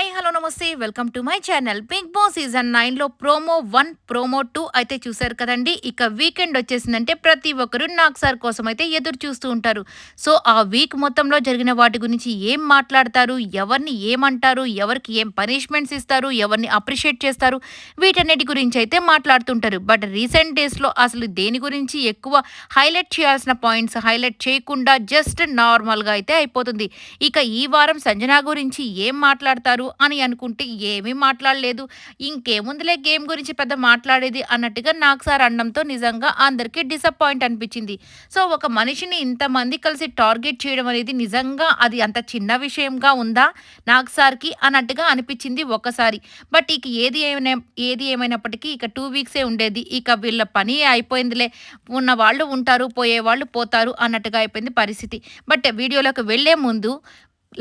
Hi hello నమస్తే welcome to my channel. Bigg Boss season 9లో promo 1 promo 2 అయితే చూశారు కదండి. ఇక వీకెండ్ వచ్చేసిందంటే ప్రతి ఒక్కరు నాగ్ సార్ కోసం అయితే ఎదురు చూస్తూ ఉంటారు. సో ఆ వీక్ మొత్తంలో జరిగిన వాటి గురించి ఏం మాట్లాడతారు, ఎవరిని ఏమంటారు, ఎవరికి ఏం పనిష్మెంట్స్ ఇస్తారు, ఎవరిని అప్రిషియేట్ చేస్తారు, వీటన్నిటి గురించి అయితే మాట్లాడుతుంటారు. బట్ రీసెంట్ డేస్లో అసలు దేని గురించి ఎక్కువ హైలైట్ చేయాల్సిన పాయింట్స్ హైలైట్ చేయకుండా జస్ట్ నార్మల్గా అయితే అయిపోతుంది. ఇక ఈ వారం సంజన గురించి ఏం మాట్లాడతారు అని అనుకుంటే ఏమీ మాట్లాడలేదు. ఇంకేముందిలే గేమ్ గురించి పెద్ద మాట్లాడేది అన్నట్టుగా నాగ్ సార్ అనడంతో నిజంగా అందరికీ డిసప్పాయింట్ అనిపించింది. సో ఒక మనిషిని ఇంతమంది కలిసి టార్గెట్ చేయడం అనేది నిజంగా అది అంత చిన్న విషయంగా ఉందా నాగ్ సార్‌కి అన్నట్టుగా అనిపించింది ఒక్కసారి. బట్ ఇక ఏది ఏమైనప్పటికీ ఇక 2 వీక్సే ఉండేది. ఇక వీళ్ళ పని అయిపోయిందిలే. ఉన్నవాళ్ళు ఉంటారు, పోయేవాళ్ళు పోతారు అన్నట్టుగా అయిపోయింది పరిస్థితి. బట్ వీడియోలోకి వెళ్ళే ముందు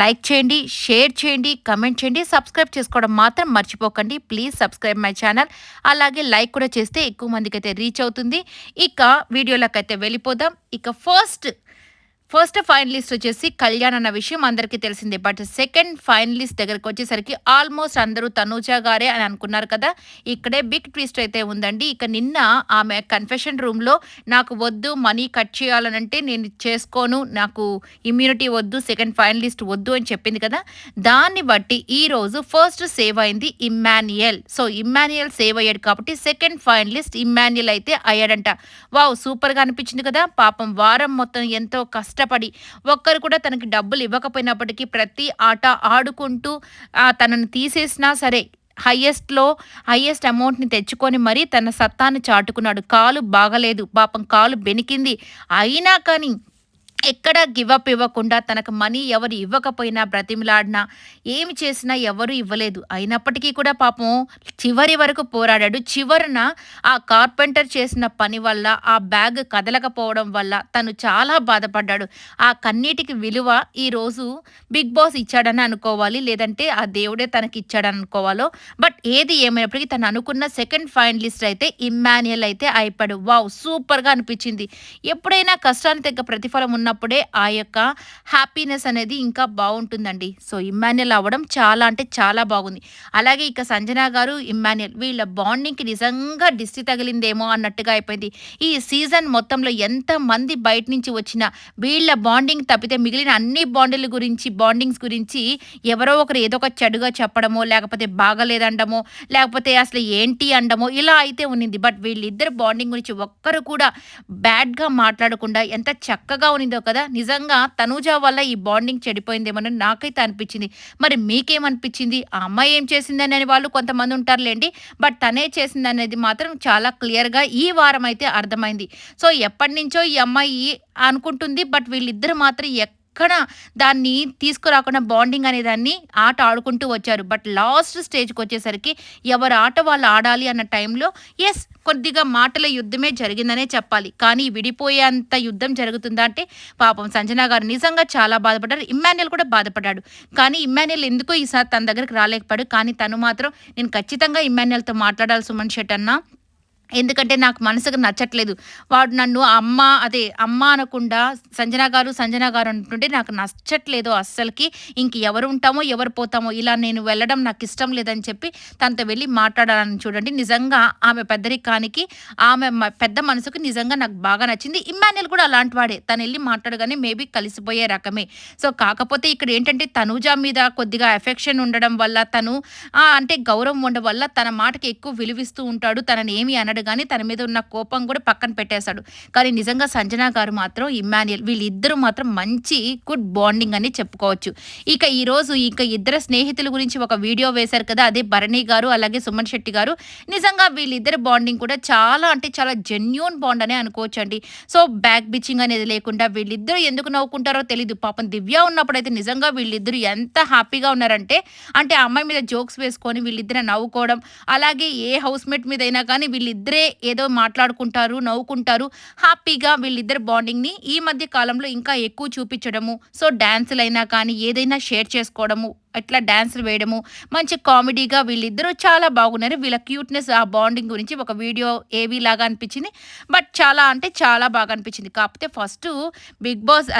లైక్ చేయండి, షేర్ చేయండి, కమెంట్ చేయండి, సబ్స్క్రైబ్ చేసుకోవడం మాత్రం మర్చిపోకండి. Please subscribe my channel. అలాగే లైక్ కూడా చేస్తే ఎక్కువ మందికైతే రీచ్ అవుతుంది. ఇక వీడియోలకైతే వెళ్ళిపోదాం. ఇక ఫస్ట్ ఫైనలిస్ట్ వచ్చేసి కళ్యాణ్ అన్న విషయం అందరికీ తెలిసిందే. బట్ సెకండ్ ఫైనలిస్ట్ దగ్గరికి వచ్చేసరికి ఆల్మోస్ట్ అందరూ తనూజ గారే అని అనుకున్నారు కదా. ఇక్కడే బిగ్ ట్విస్ట్ అయితే ఉందండి. ఇక నిన్న ఆమె కన్ఫెషన్ రూమ్లో నాకు వద్దు, మనీ కట్ చేయాలనంటే నేను చేసుకోను, నాకు ఇమ్యూనిటీ వద్దు, సెకండ్ ఫైనలిస్ట్ వద్దు అని చెప్పింది కదా. దాన్ని బట్టి ఈరోజు ఫస్ట్ సేవ్ అయింది ఇమ్మాన్యుయల్. సో ఇమ్మాన్యుయల్ సేవ్ అయ్యాడు కాబట్టి సెకండ్ ఫైనలిస్ట్ ఇమ్మాన్యుయల్ అయితే అయ్యాడంట. వావ్, సూపర్గా అనిపించింది కదా. పాపం వారం మొత్తం ఎంతో కష్టపడి ఒక్కరు కూడా తనకి డబ్బులు ఇవ్వకపోయినప్పటికీ ప్రతి ఆట ఆడుకుంటూ తనను తీసేసినా సరే హైయెస్ట్ అమౌంట్‌ని తెచ్చుకొని మరీ తన సత్తాను చాటుకున్నాడు. కాలు బాగలేదు, పాపం కాలు బెణికింది. అయినా కానీ ఎక్కడ గివ్ అప్ ఇవ్వకుండా తనకు మనీ ఎవరు ఇవ్వకపోయినా బ్రతిమిలాడినా ఏమి చేసినా ఎవరు ఇవ్వలేదు. అయినప్పటికీ కూడా పాపం చివరి వరకు పోరాడాడు. చివరన ఆ కార్పెంటర్ చేసిన పని వల్ల ఆ బ్యాగ్ కదలకపోవడం వల్ల తను చాలా బాధపడ్డాడు. ఆ కన్నీటికి విలువ ఈరోజు బిగ్ బాస్ ఇచ్చాడని అనుకోవాలి, లేదంటే ఆ దేవుడే తనకి ఇచ్చాడని అనుకోవాలో. బట్ ఏది ఏమైనప్పటికీ తను అనుకున్న సెకండ్ ఫైనలిస్ట్ అయితే ఇమ్మాన్యుయల్ అయితే అయిపోయాడు. వావ్, సూపర్గా అనిపించింది. ఎప్పుడైనా కష్టానికి తగ్గ ప్రతిఫలం ఉన్నప్పుడే ఆ యొక్క హ్యాపీనెస్ అనేది ఇంకా బాగుంటుందండి. సో ఇమ్మాన్యుయల్ అవ్వడం చాలా అంటే చాలా బాగుంది. అలాగే ఇక సంజన గారు ఇమ్మాన్యుయల్ వీళ్ళ బాండింగ్కి నిజంగా దిష్టి తగిలిందేమో అన్నట్టుగా అయిపోయింది. ఈ సీజన్ మొత్తంలో ఎంతమంది బయట నుంచి వచ్చినా వీళ్ళ బాండింగ్ తప్పితే మిగిలిన అన్ని బాండింగ్స్ గురించి ఎవరో ఒకరు ఏదో ఒక చెడుగా చెప్పడమో, లేకపోతే బాగలేదండమో, లేకపోతే అసలు ఏంటి అండమో ఇలా అయితే ఉన్నింది. బట్ వీళ్ళిద్దరు బాండింగ్ గురించి ఒక్కరు కూడా బ్యాడ్గా మాట్లాడకుండా ఎంత చక్కగా ఉన్నిందో కదా. నిజంగా తనూజ వల్ల ఈ బాండింగ్ చెడిపోయిందేమని నాకైతే అనిపించింది. మరి మీకేమనిపించింది? ఆ అమ్మాయి ఏం చేసిందని అనే వాళ్ళు కొంతమంది ఉంటారులేండి. బట్ తనే చేసిందనేది మాత్రం చాలా క్లియర్గా ఈ వారం అయితే అర్థమైంది. సో ఎప్పటినుంచో ఈ అమ్మాయి అనుకుంటుంది. బట్ వీళ్ళిద్దరు మాత్రం ఎక్కడ దాన్ని తీసుకురాకుండా బాండింగ్ అనే దాన్ని ఆట ఆడుకుంటూ వచ్చారు. బట్ లాస్ట్ స్టేజ్కి వచ్చేసరికి ఎవరు ఆట వాళ్ళు ఆడాలి అన్న టైంలో కొద్దిగా మాటల యుద్ధమే జరిగిందనే చెప్పాలి. కానీ విడిపోయేంత యుద్ధం జరుగుతుందా అంటే పాపం సంజన గారు నిజంగా చాలా బాధపడ్డారు. ఇమ్మాన్యుయల్ కూడా బాధపడ్డాడు. కానీ ఇమ్మాన్యుయల్ ఎందుకో ఈసారి తన దగ్గరికి రాలేకపోయాడు. కానీ తను మాత్రం నేను ఖచ్చితంగా ఇమ్మాన్యుయల్తో మాట్లాడాలి సుమన్ శెట్టి అన్న, ఎందుకంటే నాకు మనసుకు నచ్చట్లేదు. వాడు నన్ను అమ్మ అనకుండా సంజన గారు అంటుంటే నాకు నచ్చట్లేదు అస్సలకి. ఇంక ఎవరు ఉంటామో ఎవరు పోతామో, ఇలా నేను వెళ్ళడం నాకు ఇష్టం లేదని చెప్పి తనతో వెళ్ళి మాట్లాడాలని చూడండి. నిజంగా ఆమె పెద్దరికానికి ఆమె పెద్ద మనసుకు నిజంగా నాకు బాగా నచ్చింది. ఇమ్మాన్యుయల్ కూడా అలాంటి వాడే. తను వెళ్ళి మాట్లాడగానే మేబీ కలిసిపోయే రకమే. సో కాకపోతే ఇక్కడ ఏంటంటే తనూజ మీద కొద్దిగా ఎఫెక్షన్ ఉండడం వల్ల తను అంటే గౌరవం ఉండడం వల్ల తన మాటకి ఎక్కువ విలువిస్తూ ఉంటాడు. తనని ఏమి అనడు కానీ తన మీద ఉన్న కోపం కూడా పక్కన పెట్టేశాడు. కానీ నిజంగా సంజన గారు మాత్రం ఇమ్మాన్యుయల్ వీళ్ళిద్దరూ మాత్రం మంచి గుడ్ బాండింగ్ అని చెప్పుకోవచ్చు. ఇక ఈరోజు ఇద్దరు స్నేహితుల గురించి ఒక వీడియో వేశారు కదా, అదే భరణి గారు అలాగే సుమన్ శెట్టి గారు. నిజంగా వీళ్ళిద్దరు బాండింగ్ కూడా చాలా అంటే చాలా జెన్యూన్ బాండ్ అనే అనుకోవచ్చు అండి. సో బ్యాక్ బిచ్చింగ్ అనేది లేకుండా వీళ్ళిద్దరూ ఎందుకు నవ్వుకుంటారో తెలీదు. పాపం దివ్య ఉన్నప్పుడైతే నిజంగా వీళ్ళిద్దరూ ఎంత హ్యాపీగా ఉన్నారంటే, అంటే ఆ అమ్మాయి మీద జోక్స్ వేసుకొని వీళ్ళిద్దరు నవ్వుకోవడం, అలాగే ఏ హౌస్ మేట్ మీద అయినా కానీ వీళ్ళిద్దరే ఏదో మాట్లాడుకుంటారు, నవ్వుకుంటారు హ్యాపీగా. వీళ్ళిద్దరు బాండింగ్ని ఈ మధ్య కాలంలో ఇంకా ఎక్కువ చూపించడము. సో డాన్సులైనా కానీ ఏదైనా షేర్ చేసుకోవడము, ఇట్లా డాన్సులు వేయడము, మంచి కామెడీగా వీళ్ళిద్దరూ చాలా బాగున్నారు. వీళ్ళ క్యూట్నెస్ ఆ బాండింగ్ గురించి ఒక వీడియో ఏవీ లాగా అనిపించింది. బట్ చాలా అంటే చాలా బాగా అనిపించింది. కాకపోతే ఫస్ట్ బిగ్ బాస్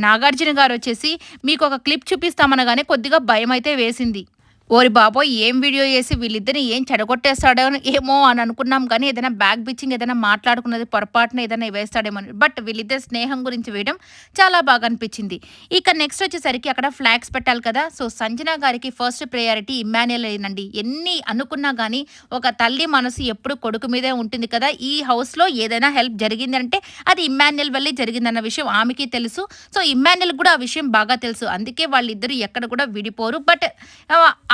నాగార్జున గారు వచ్చేసి మీకు ఒక క్లిప్ చూపిస్తామనగానే కొద్దిగా భయం అయితే వేసింది. ఓరి బాబోయ్! ఏం వీడియో చేసి వీళ్ళిద్దరిని ఏం చెడగొట్టేస్తాడో ఏమో అని అనుకున్నాం కానీ, ఏదైనా బ్యాక్ బిచ్చింగ్ ఏదైనా మాట్లాడుకున్నది పొరపాటున ఏదైనా వేస్తాడేమో అని. బట్ వీళ్ళిద్దరి స్నేహం గురించి వేయడం చాలా బాగా అనిపించింది. ఇక నెక్స్ట్ వచ్చేసరికి అక్కడ ఫ్లాగ్స్ పెట్టాలి కదా! సో, సంజన గారికి ఫస్ట్ ప్రయారిటీ ఇమ్మాన్యుయేలేనండి. ఎన్ని అనుకున్నా గానీ, ఒక తల్లి మనసు ఎప్పుడు కొడుకు మీదే ఉంటుంది కదా! ఈ హౌస్‌లో ఏదైనా హెల్ప్ జరిగిందంటే అది ఇమ్మాన్యుయేల్ వల్లే జరిగిందన్న విషయం ఆమెకి తెలుసు. సో, ఇమ్మాన్యుయేల్‌కి కూడా ఆ విషయం బాగా తెలుసు. అందుకే వాళ్ళిద్దరూ ఎక్కడ కూడా విడిపోరు. బట్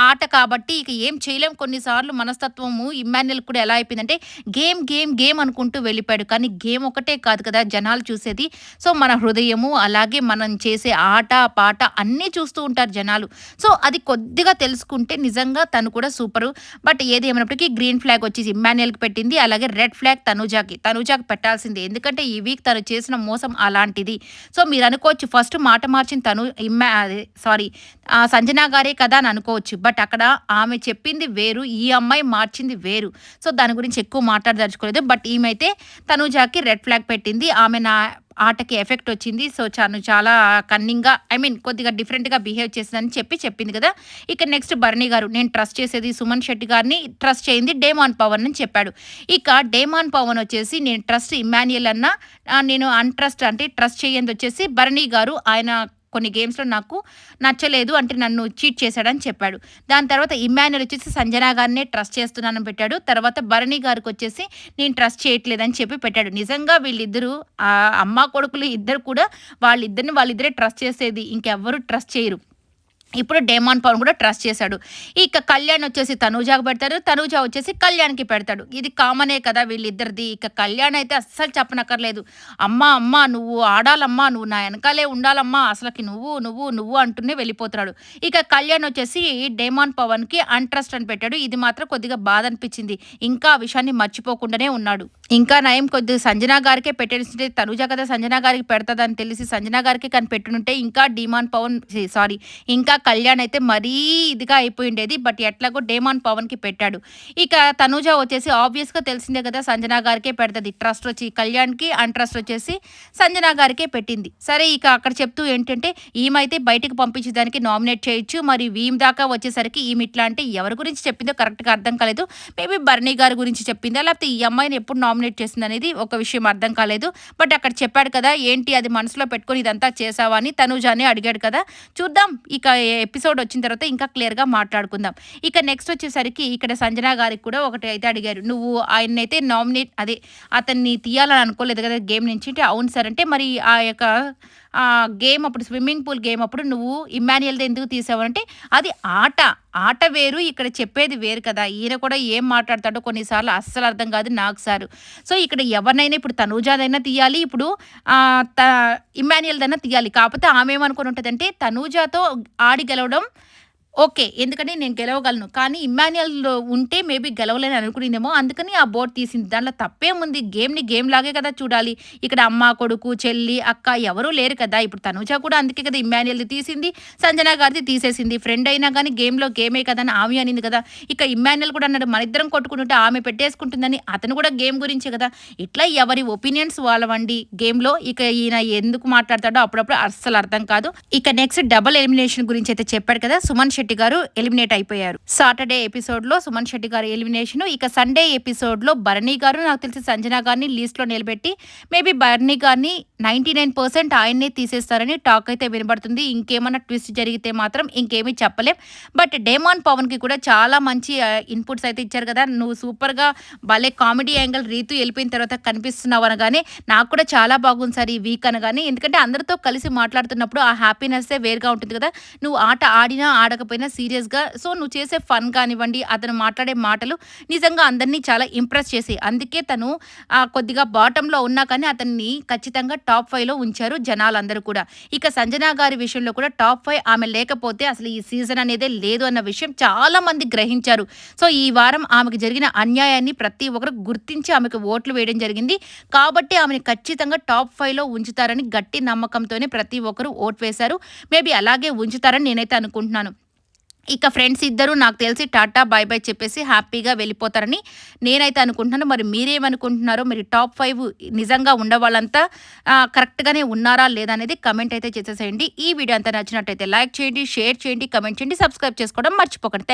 ఆట కాబట్టి ఇక ఏం చేయలేం. కొన్నిసార్లు మనస్తత్వము ఇమ్మాన్యుయల్‌కి కూడా ఎలా అయిపోయిందంటే గేమ్, గేమ్, గేమ్ అనుకుంటూ వెళ్ళిపోయాడు. కానీ గేమ్ ఒకటే కాదు కదా జనాలు చూసేది. సో, మన హృదయము, అలాగే మనం చేసే ఆట, పాట అన్నీ చూస్తూ ఉంటారు జనాలు. సో, అది కొద్దిగా తెలుసుకుంటే నిజంగా తను కూడా సూపరు. బట్ ఏది ఏమైనప్పటికీ గ్రీన్ ఫ్లాగ్ వచ్చేసి ఇమ్మాన్యుయల్‌కి పెట్టింది. అలాగే రెడ్ ఫ్లాగ్ తనూజాకి. తనూజాకి పెట్టాల్సిందే. ఎందుకంటే ఈ వీక్ తను చేసిన మోసం అలాంటిది. సో, మీరనుకోవచ్చు ఫస్ట్ మాట మార్చిన సంజన గారే కదా అని అనుకోవచ్చు. బట్ అక్కడ ఆమె చెప్పింది వేరు. ఈ అమ్మాయి మార్చింది వేరు. సో, దాని గురించి ఎక్కువ మాట్లాడదలుచుకోలేదు. బట్ ఈమైతే తనూజాకి రెడ్ ఫ్లాగ్ పెట్టింది. ఆమె నా ఆటకి ఎఫెక్ట్ వచ్చింది. సో, తను చాలా కన్నింగ్‌గా కొద్దిగా డిఫరెంట్‌గా బిహేవ్ చేసిందని చెప్పింది కదా! ఇక నెక్స్ట్ భరణి గారు. నేను ట్రస్ట్ చేసేది సుమన్ శెట్టి గారిని, ట్రస్ట్ చేయింది డేమాన్ పవన్ అని చెప్పాడు. ఇక డేమాన్ పవన్ వచ్చేసి నేను ట్రస్ట్ ఇమ్మాన్యుయల్ అన్న, నేను అన్‌ట్రస్ట్ అంటే ట్రస్ట్ చేయంది వచ్చేసి భరణి గారు. ఆయన కొన్ని గేమ్స్‌లో నాకు నచ్చలేదు. అంటే నన్ను చీట్ చేశాడని చెప్పాడు. దాని తర్వాత ఇమ్మాన్యుయల్ వచ్చేసి సంజన గారినే ట్రస్ట్ చేస్తున్నానని పెట్టాడు. తర్వాత భరణి గారికొచ్చేసి నేను ట్రస్ట్ చేయట్లేదని చెప్పి పెట్టాడు. నిజంగా వీళ్ళిద్దరూ అమ్మ కొడుకులు ఇద్దరు కూడా వాళ్ళిద్దరే ట్రస్ట్ చేసేది. ఇంకెవ్వరు ట్రస్ట్ చేయరు. ఇప్పుడు డేమాన్ పవన్ కూడా ట్రస్ట్ చేశాడు. ఇక కళ్యాణ్ వచ్చేసి తనూజాకి పెడతాడు. తనూజ వచ్చేసి కళ్యాణ్‌కి పెడతాడు. ఇది కామనే కదా వీళ్ళిద్దరిది. ఇక కళ్యాణ్ అయితే అస్సలు చెప్పనక్కర్లేదు. అమ్మా, అమ్మా నువ్వు ఆడాలమ్మా, నువ్వు నా వెనకాలే ఉండాలమ్మా, అసలకి నువ్వు అంటూనే వెళ్ళిపోతున్నాడు. ఇక కళ్యాణ్ వచ్చేసి డేమాన్ పవన్‌కి అన్‌ట్రస్ట్ అని పెట్టాడు. ఇది మాత్రం కొద్దిగా బాధ అనిపించింది. ఇంకా ఆ విషయాన్ని మర్చిపోకుండానే ఉన్నాడు. ఇంకా నయం కొద్దిగా సంజన గారికే పెట్టేసింటే తనూజ కదా సంజన గారికి పెడతదని తెలిసి సంజన గారికి కానీ పెట్టుంటే ఇంకా కళ్యాణ్ అయితే మరీ ఇదిగా అయిపోయిండేది. బట్ ఎట్లాగో డేమాన్ పవన్‌కి పెట్టాడు. ఇక తనూజ వచ్చేసి ఆబ్వియస్‌గా తెలిసిందే కదా సంజన గారికే పెడతది. ట్రస్ట్ వచ్చి కళ్యాణ్‌కి, అన్‌ట్రస్ట్ వచ్చేసి సంజన గారికే పెట్టింది. సరే ఇక అక్కడ చెప్తూ ఏంటంటే ఈమైతే బయటికి పంపించేదానికి నామినేట్ చేయొచ్చు. మరి వీమ్ దాకా వచ్చేసరికి ఈమె ఇట్లా అంటే ఎవరి గురించి చెప్పిందో కరెక్ట్‌గా అర్థం కాలేదు. మేబీ భరణి గారి గురించి చెప్పిందా లేకపోతే ఈ అమ్మాయిని ఎప్పుడు నామినేట్ చేసిందనేది ఒక విషయం అర్థం కాలేదు. బట్ అక్కడ చెప్పాడు కదా ఏంటి అది మనసులో పెట్టుకొని ఇదంతా చేసావా అని తనూజానే అడిగాడు కదా! చూద్దాం ఇక ఎపిసోడ్ వచ్చిన తర్వాత ఇంకా క్లియర్‌గా మాట్లాడుకుందాం. ఇక నెక్స్ట్ వచ్చేసరికి ఇక్కడ సంజన గారికి కూడా ఒకటి అయితే అడిగారు. నువ్వు ఆయన్నైతే అతన్ని తీయాలని అనుకోలేదు కదా గేమ్ నుంచి అంటే అవును సార్ అంటే మరి ఆ యొక్క గేమ్ అప్పుడు స్విమ్మింగ్ పూల్ గేమ్ అప్పుడు నువ్వు ఇమ్మాన్యుయల్‌ది ఎందుకు తీసావంటే అది ఆట. ఆట వేరు ఇక్కడ చెప్పేది వేరు కదా! ఈయన కూడా ఏం మాట్లాడతాడో కొన్నిసార్లు అస్సలు అర్థం కాదు నాకు సారు. సో, ఇక్కడ ఎవరినైనా ఇప్పుడు తనూజాదైనా తీయాలి. ఇప్పుడు ఆహ్, త ఇమ్మాన్యుయల్‌దైనా తీయాలి. కాకపోతే ఆమె ఏమనుకుని ఉంటదంటే తనూజాతో ఆడి గెలవడం ఓకే. ఎందుకంటే నేను గెలవగలను. కానీ ఇమ్మాన్యుయల్‌లో ఉంటే మేబీ గెలవలేను అనుకునిందేమో. అందుకని ఆ బోర్డ్ తీసింది. దాంట్లో తప్పేముంది? గేమ్‌ని గేమ్ లాగే కదా చూడాలి. ఇక్కడ అమ్మ, కొడుకు, చెల్లి, అక్క ఎవరు లేరు కదా! ఇప్పుడు తనూజ కూడా అందుకే కదా ఇమ్మాన్యుయల్‌ది తీసింది. సంజన గారిది తీసేసింది. ఫ్రెండ్ అయినా గానీ గేమ్‌లో గేమే కదా అని ఆమె అనింది కదా! ఇక ఇమ్మాన్యుయల్ కూడా అన్నాడు మనిద్దరం కొట్టుకుంటుంటే ఆమె పెట్టేసుకుంటుందని. అతను కూడా గేమ్ గురించే కదా! ఇట్లా ఎవరి ఒపీనియన్స్ వాళ్ళవండి గేమ్‌లో. ఇక ఈయన ఎందుకు మాట్లాడతాడో అప్పుడప్పుడు అస్సలు అర్థం కాదు. ఇక నెక్స్ట్ డబుల్ ఎలిమినేషన్ గురించి అయితే చెప్పాడు కదా! సుమన్ శెట్టి గారు ఎలిమినేట్ అయిపోయారు. సాటర్డే ఎపిసోడ్‌లో సుమన్ శెట్టి గారు ఎలిమినేషన్. ఇక సండే ఎపిసోడ్‌లో భరణి గారు నాకు తెలిసి సంజన గారిని లీస్ట్‌లో నిలబెట్టి మేబీ భరణి గారిని 99% ఆయన్నే తీసేస్తారని టాక్ అయితే వినబడుతుంది. ఇంకేమన్నా ట్విస్ట్ జరిగితే మాత్రం ఇంకేమీ చెప్పలేం. బట్ డేమాన్ పవన్‌కి కూడా చాలా మంచి ఇన్పుట్స్ అయితే ఇచ్చారు కదా! నువ్వు సూపర్‌గా భలే కామెడీ యాంగిల్ రీతు వెళ్ళిపోయిన తర్వాత కనిపిస్తున్నావు అనగానే నాకు కూడా చాలా బాగుంది సార్ ఈ వీక్ అనగానే. ఎందుకంటే అందరితో కలిసి మాట్లాడుతున్నప్పుడు ఆ హ్యాపీనెస్సే వేరుగా ఉంటుంది కదా! నువ్వు ఆట ఆడినా ఆడకపోయినా సీరియస్‌గా సో నువ్వు చేసే ఫన్ కానివ్వండి, అతను మాట్లాడే మాటలు నిజంగా అందరినీ చాలా ఇంప్రెస్ చేసాయి. అందుకే తను కొద్దిగా బాటమ్‌లో ఉన్నా కానీ అతన్ని ఖచ్చితంగా టాప్ 5లో ఉంచారు జనాలందరూ కూడా. ఇక సంజన గారి విషయంలో కూడా టాప్ 5 ఆమె లేకపోతే అసలు ఈ సీజన్ అనేదే లేదు అన్న విషయం చాలా మంది గ్రహించారు. సో ఈ వారం ఆమెకు జరిగిన అన్యాయాన్ని ప్రతి ఒక్కరు గుర్తించి ఆమెకు ఓట్లు వేయడం జరిగింది. కాబట్టి ఆమెని ఖచ్చితంగా టాప్ 5లో ఉంచుతారని గట్టి నమ్మకంతోనే ప్రతి ఒక్కరు ఓటు వేశారు. మేబీ అలాగే ఉంచుతారని నేనైతే అనుకుంటున్నాను. ఇక ఫ్రెండ్స్ ఇద్దరు నాకు తెలిసి టాటా బై బై చెప్పేసి హ్యాపీగా వెళ్ళిపోతారని నేనైతే అనుకుంటున్నాను. మరి మీరేమనుకుంటున్నారో మీరు టాప్ 5 నిజంగా ఉండేవాళ్ళంతా కరెక్ట్‌గానే ఉన్నారా లేదా అనేది కమెంట్ అయితే చేసేసేయండి. ఈ వీడియో అంతా నచ్చినట్టయితే లైక్ చేయండి, షేర్ చేయండి, కమెంట్ చేయండి, సబ్స్క్రైబ్ చేసుకోవడం మర్చిపోకండి.